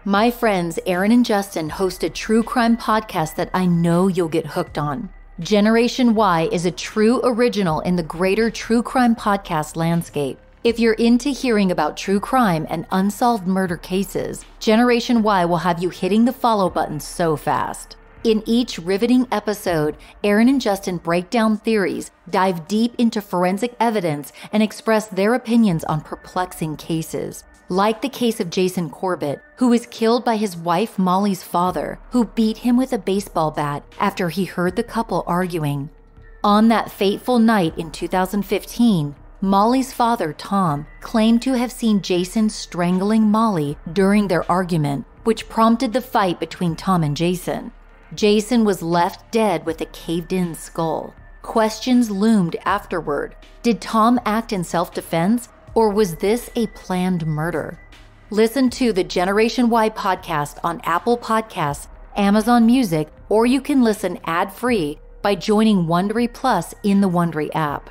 My friends Aaron and Justin host a true crime podcast that I know you'll get hooked on. Generation Y is a true original in the greater true crime podcast landscape. If you're into hearing about true crime and unsolved murder cases, Generation Y will have you hitting the follow button so fast. In each riveting episode, Aaron and Justin break down theories, dive deep into forensic evidence, and express their opinions on perplexing cases. Like the case of Jason Corbett, who was killed by his wife Molly's father, who beat him with a baseball bat after he heard the couple arguing. On that fateful night in 2015, Molly's father, Tom, claimed to have seen Jason strangling Molly during their argument, which prompted the fight between Tom and Jason. Jason was left dead with a caved-in skull. Questions loomed afterward. Did Tom act in self-defense, or was this a planned murder? Listen to the Generation Y podcast on Apple Podcasts, Amazon Music, or you can listen ad-free by joining Wondery Plus in the Wondery app.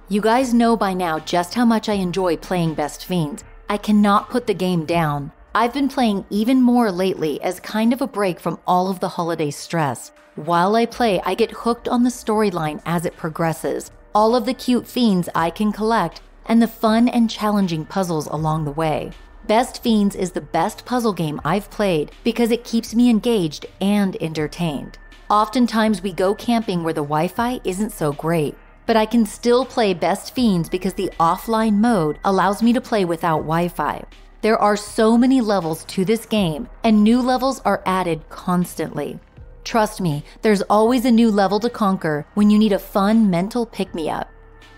You guys know by now just how much I enjoy playing Best Fiends. I cannot put the game down. I've been playing even more lately as kind of a break from all of the holiday stress. While I play, I get hooked on the storyline as it progresses, all of the cute fiends I can collect, and the fun and challenging puzzles along the way. Best Fiends is the best puzzle game I've played because it keeps me engaged and entertained. Oftentimes we go camping where the Wi-Fi isn't so great, but I can still play Best Fiends because the offline mode allows me to play without Wi-Fi. There are so many levels to this game, and new levels are added constantly. Trust me, there's always a new level to conquer when you need a fun mental pick-me-up.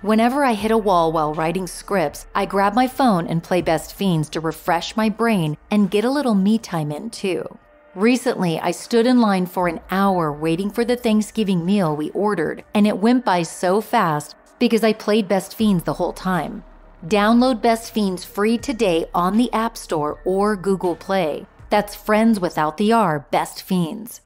Whenever I hit a wall while writing scripts, I grab my phone and play Best Fiends to refresh my brain and get a little me time in too. Recently, I stood in line for an hour waiting for the Thanksgiving meal we ordered, and it went by so fast because I played Best Fiends the whole time. Download Best Fiends free today on the App Store or Google Play. That's friends without the R, Best Fiends.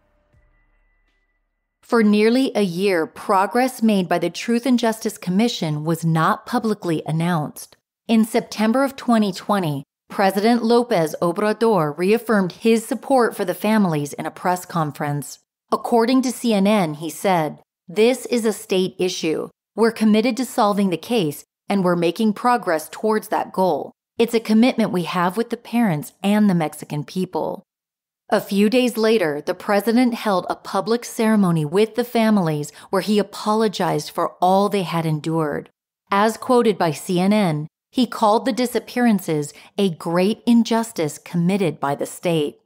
For nearly a year, progress made by the Truth and Justice Commission was not publicly announced. In September of 2020, President López Obrador reaffirmed his support for the families in a press conference. According to CNN, he said, "This is a state issue. We're committed to solving the case, and we're making progress towards that goal. It's a commitment we have with the parents and the Mexican people." A few days later, the president held a public ceremony with the families where he apologized for all they had endured. As quoted by CNN, he called the disappearances a great injustice committed by the state.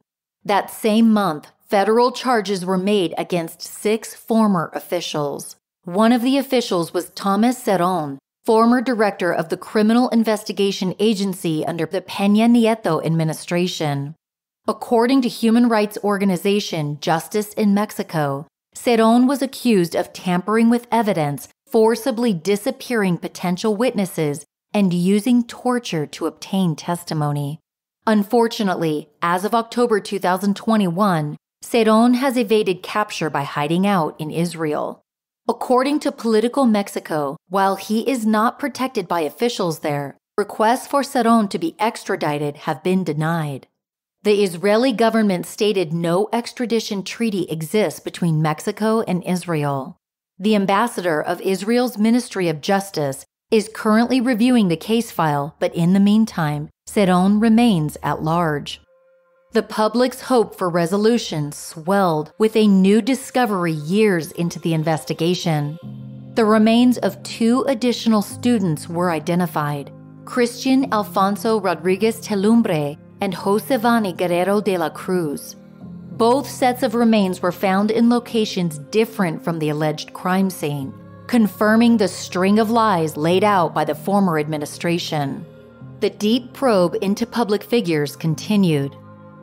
That same month, federal charges were made against 6 former officials. One of the officials was Thomas Cerón, former director of the Criminal Investigation Agency under the Peña Nieto administration. According to human rights organization Justice in Mexico, Cerón was accused of tampering with evidence, forcibly disappearing potential witnesses, and using torture to obtain testimony. Unfortunately, as of October 2021, Cerón has evaded capture by hiding out in Israel. According to Political Mexico, while he is not protected by officials there, requests for Cerón to be extradited have been denied. The Israeli government stated no extradition treaty exists between Mexico and Israel. The ambassador of Israel's Ministry of Justice is currently reviewing the case file, but in the meantime, Cerón remains at large. The public's hope for resolution swelled with a new discovery years into the investigation. The remains of 2 additional students were identified: Christian Alfonso Rodriguez Telumbre and Josevani Guerrero de la Cruz. Both sets of remains were found in locations different from the alleged crime scene, confirming the string of lies laid out by the former administration. The deep probe into public figures continued.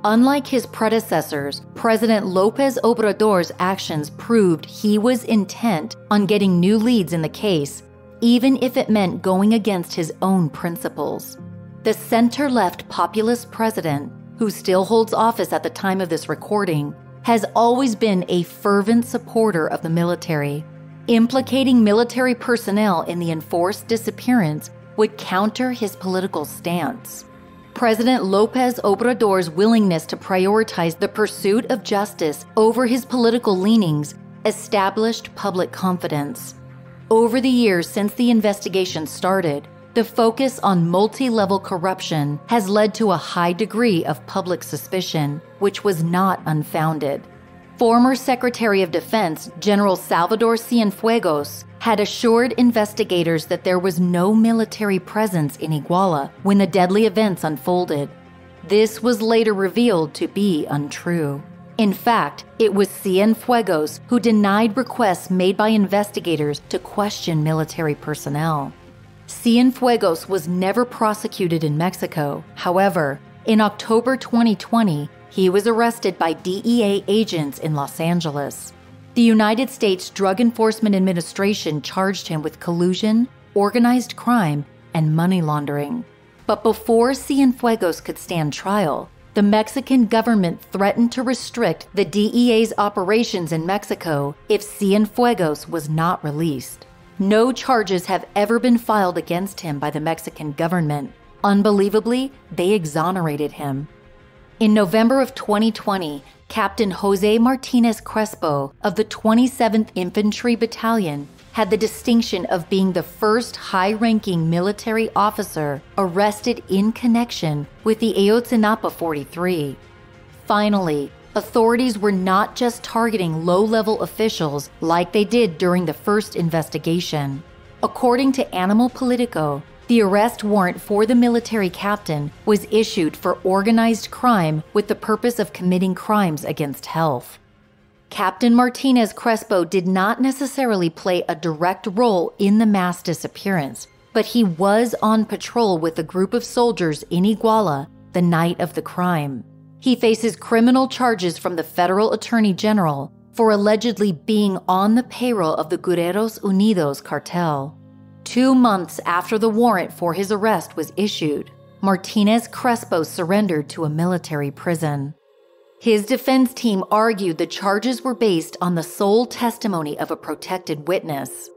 Unlike his predecessors, President López Obrador's actions proved he was intent on getting new leads in the case, even if it meant going against his own principles. The center-left populist president, who still holds office at the time of this recording, has always been a fervent supporter of the military. Implicating military personnel in the enforced disappearance would counter his political stance. President López Obrador's willingness to prioritize the pursuit of justice over his political leanings established public confidence. Over the years since the investigation started, the focus on multi-level corruption has led to a high degree of public suspicion, which was not unfounded. Former Secretary of Defense General Salvador Cienfuegos had assured investigators that there was no military presence in Iguala when the deadly events unfolded. This was later revealed to be untrue. In fact, it was Cienfuegos who denied requests made by investigators to question military personnel. Cienfuegos was never prosecuted in Mexico. However, in October 2020, he was arrested by DEA agents in Los Angeles. The United States Drug Enforcement Administration charged him with collusion, organized crime, and money laundering. But before Cienfuegos could stand trial, the Mexican government threatened to restrict the DEA's operations in Mexico if Cienfuegos was not released. No charges have ever been filed against him by the Mexican government. Unbelievably, they exonerated him. In November of 2020, Captain Jose Martinez Crespo of the 27th Infantry Battalion had the distinction of being the first high-ranking military officer arrested in connection with the Ayotzinapa 43. Finally, authorities were not just targeting low-level officials like they did during the first investigation. According to Animal Politico, the arrest warrant for the military captain was issued for organized crime with the purpose of committing crimes against health. Captain Martinez Crespo did not necessarily play a direct role in the mass disappearance, but he was on patrol with a group of soldiers in Iguala the night of the crime. He faces criminal charges from the federal attorney general for allegedly being on the payroll of the Guerreros Unidos cartel. 2 months after the warrant for his arrest was issued, Martinez Crespo surrendered to a military prison. His defense team argued the charges were based on the sole testimony of a protected witness.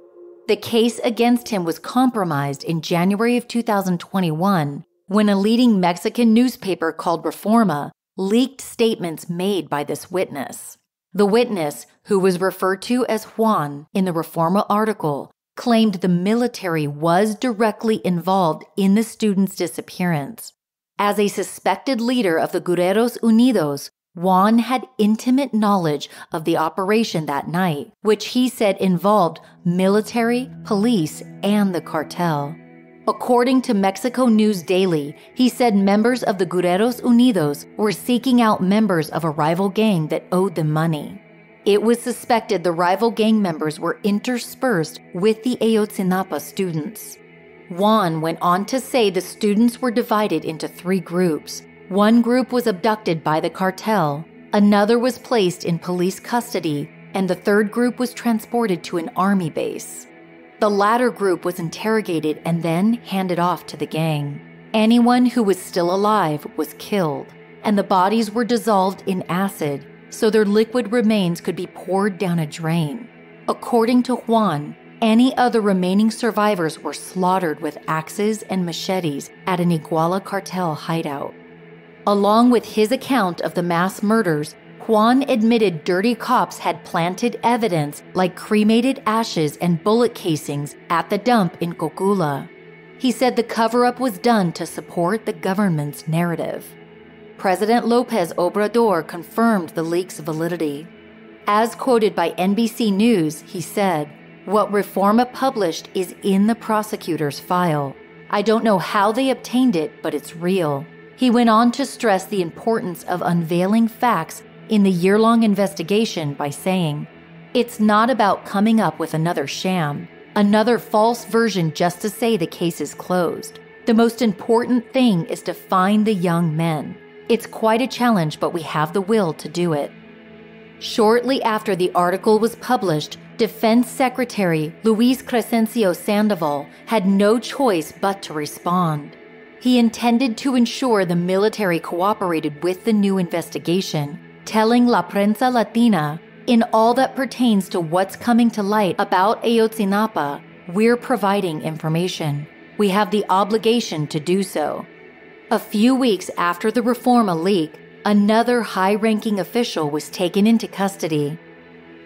The case against him was compromised in January of 2021 when a leading Mexican newspaper called Reforma leaked statements made by this witness. The witness, who was referred to as Juan in the Reforma article, claimed the military was directly involved in the student's disappearance. As a suspected leader of the Guerreros Unidos, Juan had intimate knowledge of the operation that night, which he said involved military, police, and the cartel. According to Mexico News Daily, he said members of the Guerreros Unidos were seeking out members of a rival gang that owed them money. It was suspected the rival gang members were interspersed with the Ayotzinapa students. Juan went on to say the students were divided into 3 groups. One group was abducted by the cartel, another was placed in police custody, and the third group was transported to an army base. The latter group was interrogated and then handed off to the gang. Anyone who was still alive was killed, and the bodies were dissolved in acid, so their liquid remains could be poured down a drain. According to Juan, any other remaining survivors were slaughtered with axes and machetes at an Iguala cartel hideout. Along with his account of the mass murders, Juan admitted dirty cops had planted evidence like cremated ashes and bullet casings at the dump in Cocula. He said the cover-up was done to support the government's narrative. President López Obrador confirmed the leak's validity. As quoted by NBC News, he said, "What Reforma published is in the prosecutor's file. I don't know how they obtained it, but it's real." He went on to stress the importance of unveiling facts in the year-long investigation by saying, "It's not about coming up with another sham, another false version just to say the case is closed. The most important thing is to find the young men. It's quite a challenge, but we have the will to do it." Shortly after the article was published, Defense Secretary Luis Crescencio Sandoval had no choice but to respond. He intended to ensure the military cooperated with the new investigation, telling La Prensa Latina, "In all that pertains to what's coming to light about Ayotzinapa, we're providing information. We have the obligation to do so." A few weeks after the Reforma leak, another high-ranking official was taken into custody.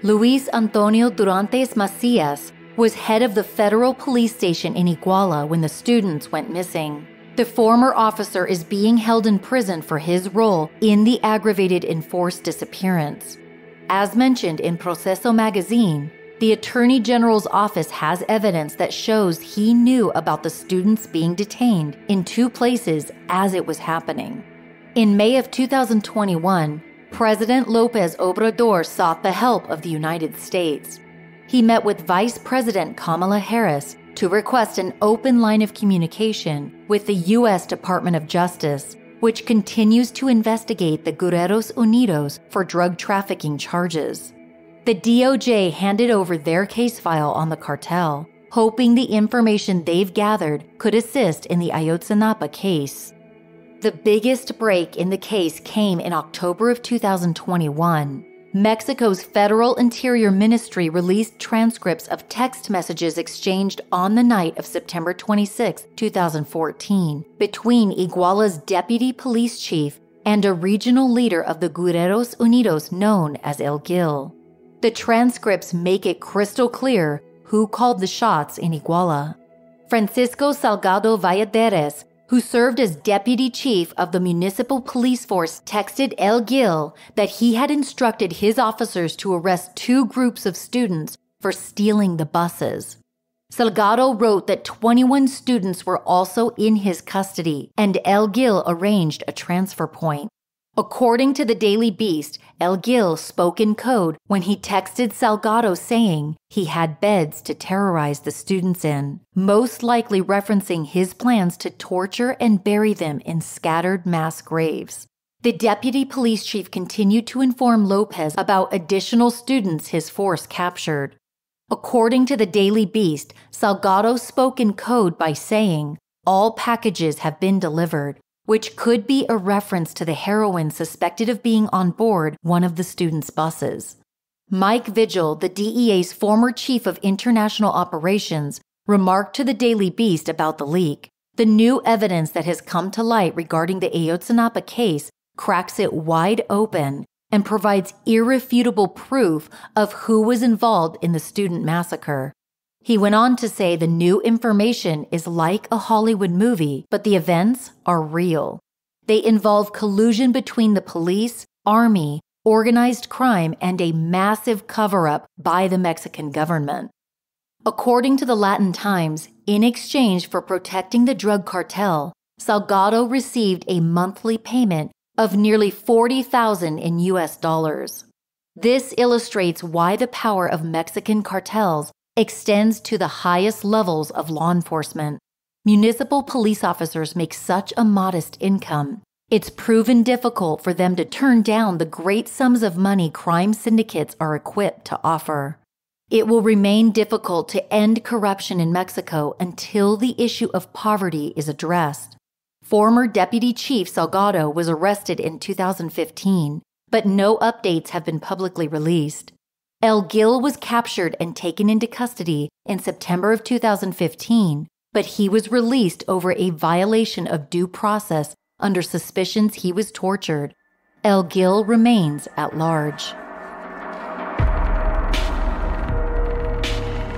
Luis Antonio Durantes Macias was head of the federal police station in Iguala when the students went missing. The former officer is being held in prison for his role in the aggravated enforced disappearance. As mentioned in Proceso magazine, the Attorney General's office has evidence that shows he knew about the students being detained in 2 places as it was happening. In May of 2021, President López Obrador sought the help of the United States. He met with Vice President Kamala Harris to request an open line of communication with the U.S. Department of Justice, which continues to investigate the Guerreros Unidos for drug trafficking charges. The DOJ handed over their case file on the cartel, hoping the information they've gathered could assist in the Ayotzinapa case. The biggest break in the case came in October of 2021. Mexico's Federal Interior Ministry released transcripts of text messages exchanged on the night of September 26, 2014, between Iguala's deputy police chief and a regional leader of the Guerreros Unidos known as El Gil. The transcripts make it crystal clear who called the shots in Iguala. Francisco Salgado Valladares, who served as deputy chief of the municipal police force, texted El Gil that he had instructed his officers to arrest 2 groups of students for stealing the buses. Salgado wrote that 21 students were also in his custody, and El Gil arranged a transfer point. According to the Daily Beast, El Gil spoke in code when he texted Salgado saying he had beds to terrorize the students in, most likely referencing his plans to torture and bury them in scattered mass graves. The deputy police chief continued to inform López about additional students his force captured. According to the Daily Beast, Salgado spoke in code by saying, "All packages have been delivered," which could be a reference to the heroin suspected of being on board one of the students' buses. Mike Vigil, the DEA's former chief of international operations, remarked to the Daily Beast about the leak. The new evidence that has come to light regarding the Ayotzinapa case cracks it wide open and provides irrefutable proof of who was involved in the student massacre. He went on to say the new information is like a Hollywood movie, but the events are real. They involve collusion between the police, army, organized crime, and a massive cover-up by the Mexican government. According to the Latin Times, in exchange for protecting the drug cartel, Salgado received a monthly payment of nearly $40,000 in US dollars. This illustrates why the power of Mexican cartels extends to the highest levels of law enforcement. Municipal police officers make such a modest income. It's proven difficult for them to turn down the great sums of money crime syndicates are equipped to offer. It will remain difficult to end corruption in Mexico until the issue of poverty is addressed. Former Deputy Chief Salgado was arrested in 2015, but no updates have been publicly released. El Gil was captured and taken into custody in September of 2015, but he was released over a violation of due process under suspicions he was tortured. El Gil remains at large.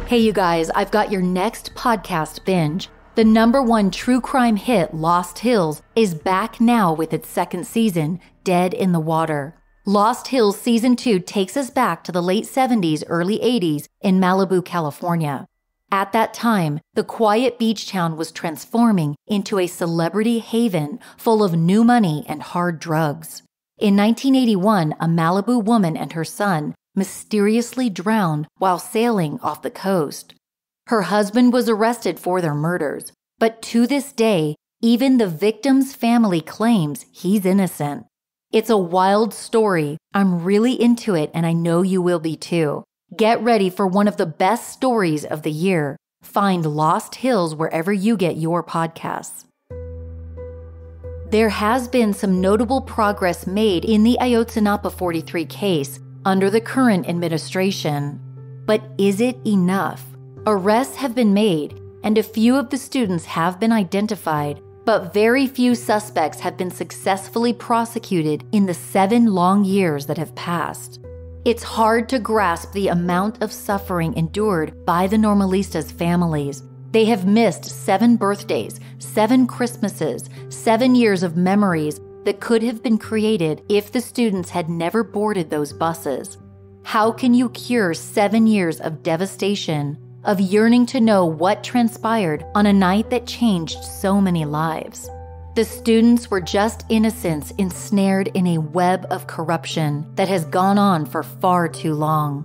Hey, you guys, I've got your next podcast binge. The #1 true crime hit, Lost Hills, is back now with its second season, Dead in the Water. Lost Hills Season 2 takes us back to the late 70s, early 80s in Malibu, California. At that time, the quiet beach town was transforming into a celebrity haven full of new money and hard drugs. In 1981, a Malibu woman and her son mysteriously drowned while sailing off the coast. Her husband was arrested for their murders, but to this day, even the victim's family claims he's innocent. It's a wild story. I'm really into it, and I know you will be too. Get ready for one of the best stories of the year. Find Lost Hills wherever you get your podcasts. There has been some notable progress made in the Ayotzinapa 43 case under the current administration. But is it enough? Arrests have been made, and a few of the students have been identified, but very few suspects have been successfully prosecuted in the 7 long years that have passed. It's hard to grasp the amount of suffering endured by the Normalistas' families. They have missed 7 birthdays, 7 Christmases, 7 years of memories that could have been created if the students had never boarded those buses. How can you cure 7 years of devastation, of yearning to know what transpired on a night that changed so many lives? The students were just innocents ensnared in a web of corruption that has gone on for far too long.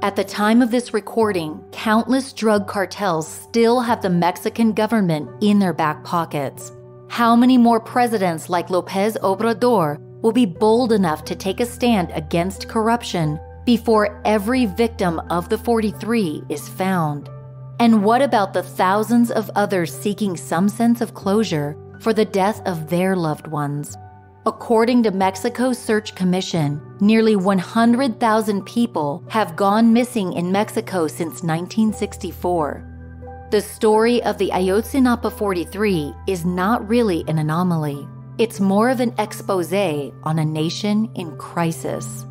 At the time of this recording, countless drug cartels still have the Mexican government in their back pockets. How many more presidents like López Obrador will be bold enough to take a stand against corruption before every victim of the 43 is found? And what about the thousands of others seeking some sense of closure for the death of their loved ones? According to Mexico's Search Commission, nearly 100,000 people have gone missing in Mexico since 1964. The story of the Ayotzinapa 43 is not really an anomaly. It's more of an exposé on a nation in crisis.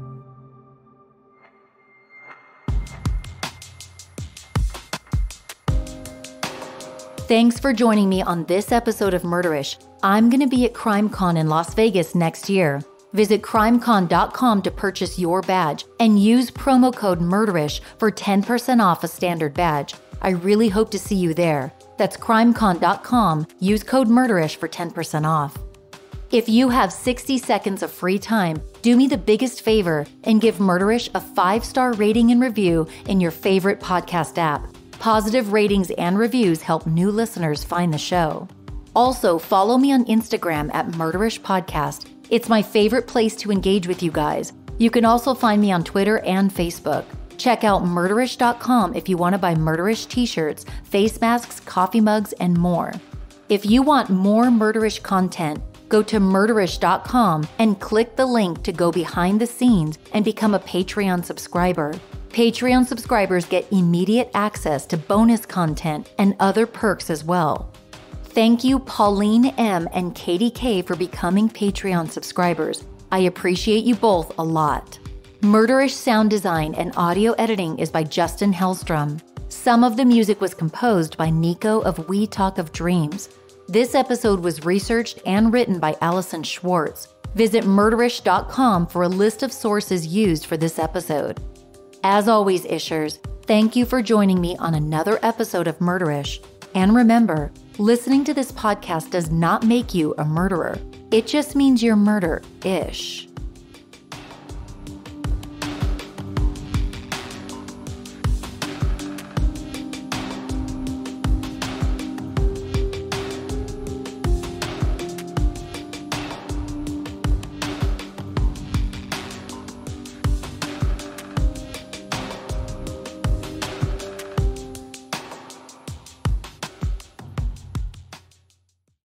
Thanks for joining me on this episode of Murderish. I'm going to be at CrimeCon in Las Vegas next year. Visit crimecon.com to purchase your badge and use promo code Murderish for 10% off a standard badge. I really hope to see you there. That's crimecon.com. Use code Murderish for 10% off. If you have 60 seconds of free time, do me the biggest favor and give Murderish a 5-star rating and review in your favorite podcast app. Positive ratings and reviews help new listeners find the show. Also, follow me on Instagram at Murderish Podcast. It's my favorite place to engage with you guys. You can also find me on Twitter and Facebook. Check out murderish.com if you want to buy Murderish t-shirts, face masks, coffee mugs, and more. If you want more Murderish content, go to murderish.com and click the link to go behind the scenes and become a Patreon subscriber. Patreon subscribers get immediate access to bonus content and other perks as well. Thank you, Pauline M. and Katie K. for becoming Patreon subscribers. I appreciate you both a lot. Murderish sound design and audio editing is by Justin Hellstrom. Some of the music was composed by Nico of We Talk of Dreams. This episode was researched and written by Allison Schwartz. Visit murderish.com for a list of sources used for this episode. As always, Ishers, thank you for joining me on another episode of Murderish. And remember, listening to this podcast does not make you a murderer. It just means you're murder-ish.